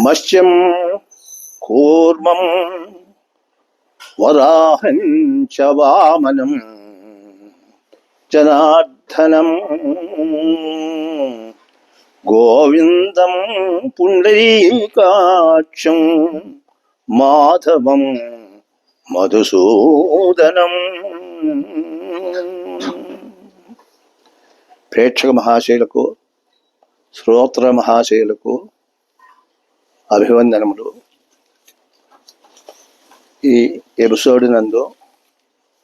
మత్స్యం కూర్మం వరాహం చ వామనం జనార్దనం గోవిందం పుండరీకాక్షం మాధవం మధుసూదనం. ప్రేక్షక మహాశయులకు, శ్రోత్ర మహాశయులకు అభివందనములు. ఈ ఎపిసోడ్ నందు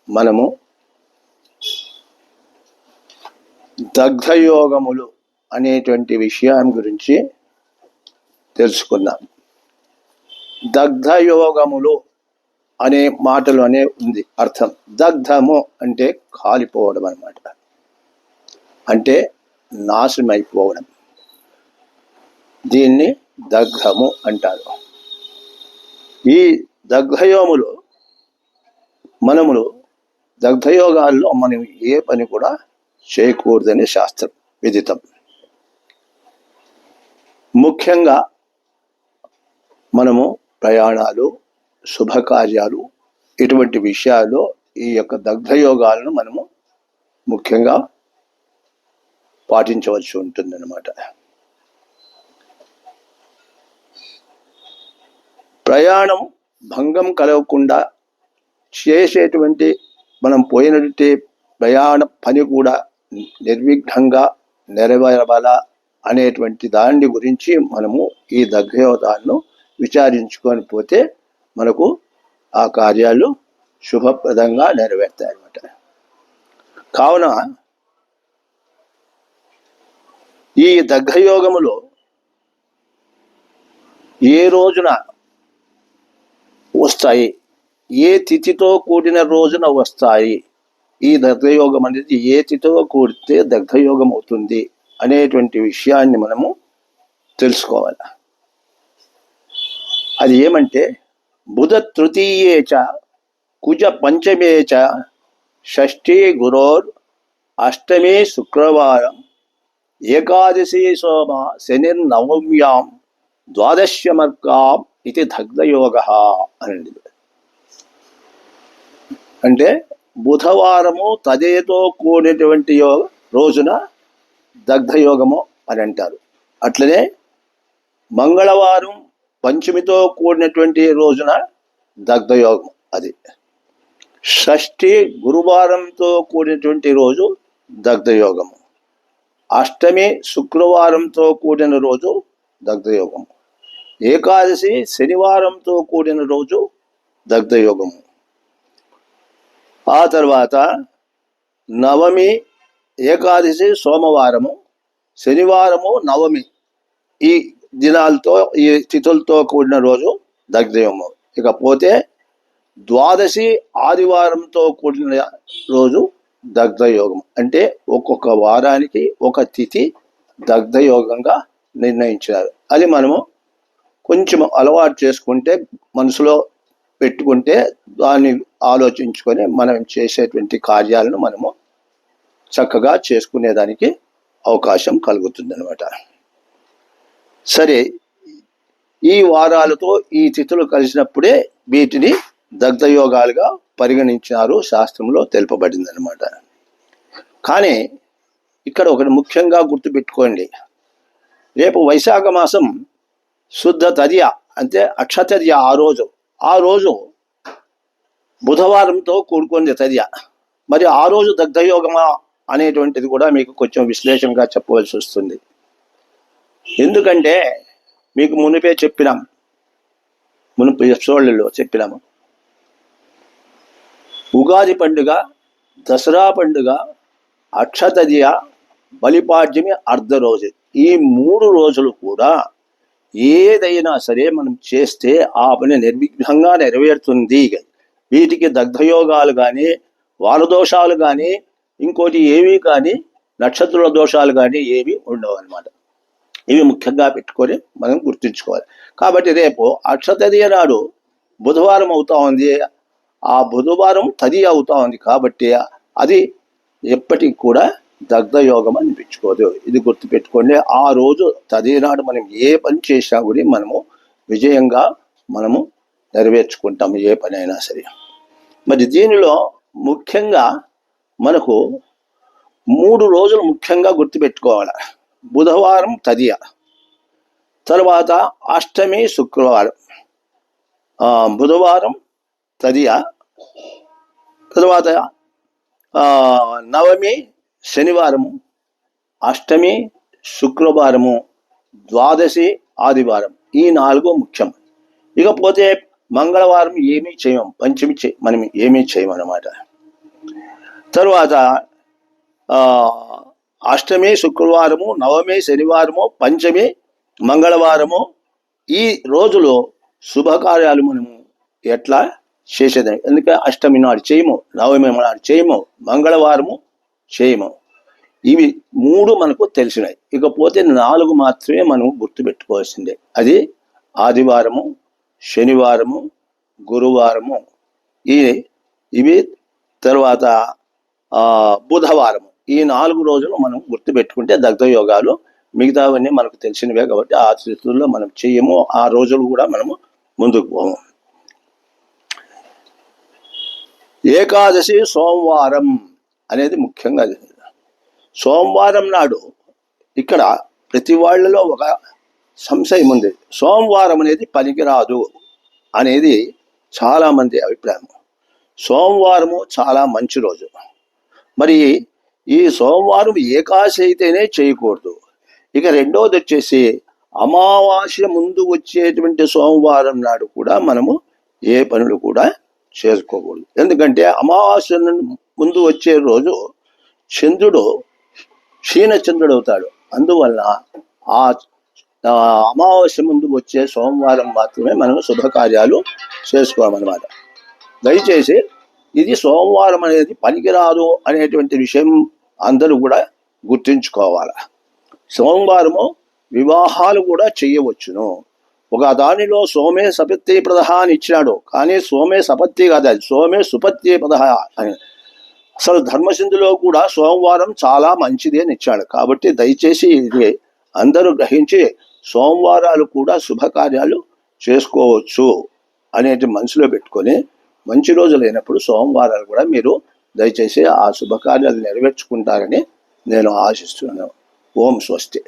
మనము దగ్ధయోగములు అనేటువంటి విషయం గురించి తెలుసుకున్నాం. దగ్ధయోగములు అనే మాటలోనే ఉంది అర్థం. దగ్ధము అంటే కాలిపోవడం అన్నమాట, అంటే నాశనమైపోవడం. దీన్ని దగ్ధము అంటారు. ఈ దగ్ధయోగములు దగ్ధయోగాల్లో మనం ఏ పని కూడా చేయకూడదనే శాస్త్రం విదితం. ముఖ్యంగా మనము ప్రయాణాలు, శుభకార్యాలు, ఇటువంటి విషయాల్లో ఈ యొక్క దగ్ధయోగాలను మనము ముఖ్యంగా పాటించవలసి ఉంటుందన్నమాట. ప్రయాణం భంగం కలగకుండా చేసేటువంటి మనం పోయినటువంటి ప్రయాణ పని కూడా నిర్విఘ్నంగా నెరవేరవాలా అనేటువంటి దాని గురించి మనము ఈ దగ్ధయోగాలను విచారించుకొని పోతే మనకు ఆ కార్యాలు శుభప్రదంగా నెరవేరుతాయి అన్నమాట. కావున ఈ దగ్ధయోగములో ఏ రోజున వస్తాయి, ఏ తిథితో కూడిన రోజున వస్తాయి, ఈ దగ్ధయోగం అనేది ఏ తిథితో కూడితే దగ్ధయోగం అవుతుంది అనేటువంటి విషయాన్ని మనము తెలుసుకోవాలి. అది ఏమంటే బుధ తృతీయే చ కుజ పంచమే చ షష్ఠీ గురోర్ అష్టమి శుక్రవారం ఏకాదశి సోమ శనిర్ నవమ్యాం ద్వాదశ్యమర్కాం ఇది దగ్ధయోగ అనండి. అంటే బుధవారము తదేతో కూడినటువంటి రోజున దగ్ధయోగము అని అంటారు. అట్లనే మంగళవారం పంచమితో కూడినటువంటి రోజున దగ్ధయోగం అది. షష్ఠి గురువారంతో కూడినటువంటి రోజు దగ్ధయోగము. అష్టమి శుక్రవారంతో కూడిన రోజు దగ్ధయోగము. ఏకాదశి శనివారంతో కూడిన రోజు దగ్ధయోగము. ఆ తర్వాత నవమి ఏకాదశి సోమవారము, శనివారము నవమి, ఈ దినాలతో ఈ తిథులతో కూడిన రోజు దగ్ధయోగము. ఇకపోతే ద్వాదశి ఆదివారంతో కూడిన రోజు దగ్ధయోగం. అంటే ఒక్కొక్క వారానికి ఒక తిథి దగ్ధయోగంగా నిర్ణయించారు. అది మనము కొంచెం అలవాటు చేసుకుంటే, మనసులో పెట్టుకుంటే, దాన్ని ఆలోచించుకొని మనం చేసేటువంటి కార్యాలను మనము చక్కగా చేసుకునేదానికి అవకాశం కలుగుతుంది అన్నమాట. సరే, ఈ వారాలతో ఈ తిథులు కలిసినప్పుడే వీటిని దగ్ధయోగాలుగా పరిగణించారు, శాస్త్రంలో తెలుపబడింది అన్నమాట. కానీ ఇక్కడ ఒకటి ముఖ్యంగా గుర్తుపెట్టుకోండి. రేపు వైశాఖ మాసం శుద్ధ తదియ అంటే అక్షతదియ. ఆ రోజు బుధవారంతో కూడుకుంది తదియ. మరి ఆ రోజు దగ్ధయోగమా అనేటువంటిది కూడా మీకు కొంచెం విశ్లేషణగా చెప్పవలసి వస్తుంది. ఎందుకంటే మీకు మునిపే చెప్పినాము, మునుపు ఎపిసోడ్లలో చెప్పినాము. ఉగాది పండుగ, దసరా పండుగ, అక్షతదియ, బలిపాడ్యమి, అర్ధ రోజు, ఈ 3 రోజులు కూడా ఏదైనా సరే మనం చేస్తే ఆ పని నిర్విఘ్నంగా నెరవేరుతుంది. వీటికి దగ్ధయోగాలు కానీ, వారదోషాలు కానీ, ఇంకోటి ఏవి కానీ, నక్షత్రుల దోషాలు కానీ ఏవి ఉండవు అన్నమాట. ఇవి ముఖ్యంగా పెట్టుకొని మనం గుర్తుంచుకోవాలి. కాబట్టి రేపు అక్షతదియ నాడు బుధవారం అవుతా ఉంది. ఆ బుధవారం తదియ అవుతా ఉంది. కాబట్టి అది ఎప్పటికి కూడా దగ్ధ యోగం అనిపించుకోదు. ఇది గుర్తుపెట్టుకోండి. ఆ రోజు తదినాడు మనం ఏ పని చేసినా కూడా మనము విజయంగా మనము నెరవేర్చుకుంటాము, ఏ పని అయినా సరే. మరి దీనిలో ముఖ్యంగా మనకు 3 రోజులు ముఖ్యంగా గుర్తుపెట్టుకోవాలి. బుధవారం తదియ, తర్వాత అష్టమి శుక్రవారం, బుధవారం తదియ, తర్వాత నవమి శనివారము, అష్టమి శుక్రవారము, ద్వాదశి ఆదివారం. ఈ 4 ముఖ్యం. ఇకపోతే మంగళవారం ఏమీ చేయం, పంచమి మనం ఏమీ చేయమన్నమాట. తర్వాత అష్టమి శుక్రవారము, నవమి శనివారము, పంచమి మంగళవారము. ఈ రోజులో శుభకార్యాలు మనము ఎట్లా చేసేది. ఎందుకంటే అష్టమి నాడు చేయము, నవమి నాడు చేయము, మంగళవారము చేయము. ఇవి 3 మనకు తెలిసినాయి. ఇకపోతే 4 మాత్రమే మనం గుర్తుపెట్టుకోవాల్సిందే. అది ఆదివారము, శనివారము, గురువారము, ఇవి తర్వాత బుధవారము. ఈ 4 రోజులు మనం గుర్తుపెట్టుకుంటే దగ్ధ యోగాలు. మిగతావన్నీ మనకు తెలిసినవే కాబట్టి ఆ స్థితుల్లో మనం చెయ్యము. ఆ రోజులు కూడా మనము ముందుకు పోము. ఏకాదశి సోమవారం అనేది ముఖ్యంగా. సోమవారం నాడు ఇక్కడ ప్రతి వాళ్ళలో ఒక సంశయం ఉంది. సోమవారం అనేది పనికిరాదు అనేది చాలామంది అభిప్రాయం. సోమవారము చాలా మంచి రోజు. మరి ఈ సోమవారం ఏకాదశి అయితేనే చేయకూడదు. ఇక రెండోది వచ్చేసి అమావాస్య ముందు వచ్చేటువంటి సోమవారం నాడు కూడా మనము ఏ పనులు కూడా చేసుకోకూడదు. ఎందుకంటే అమావాస్య ముందు వచ్చే రోజు చంద్రుడు క్షీణచంద్రుడు అవుతాడు. అందువల్ల ఆ అమావాస్య ముందు వచ్చే సోమవారం మాత్రమే మనం శుభకార్యాలు చేసుకోవాలన్నమాట. దయచేసి ఇది సోమవారం అనేది పనికిరాదు అనేటువంటి విషయం అందరూ కూడా గుర్తుంచుకోవాలి. సోమవారము వివాహాలు కూడా చేయవచ్చును. ఒక దానిలో సోమే సపత్తి ప్రదహ అని ఇచ్చినాడు, కానీ సోమే సపత్తి కాదు, అది సోమే సుపత్తి ప్రదహ అని. అసలు ధర్మసింధులో కూడా సోమవారం చాలా మంచిది అని ఇచ్చాడు. కాబట్టి దయచేసి ఇది అందరూ గ్రహించి సోమవారాలు కూడా శుభకార్యాలు చేసుకోవచ్చు అనేది మనసులో పెట్టుకొని మంచి రోజు లేనప్పుడు సోమవారాలు కూడా మీరు దయచేసి ఆ శుభకార్యాలు నెరవేర్చుకుంటారని నేను ఆశిస్తున్నాను. ఓం స్వస్తి.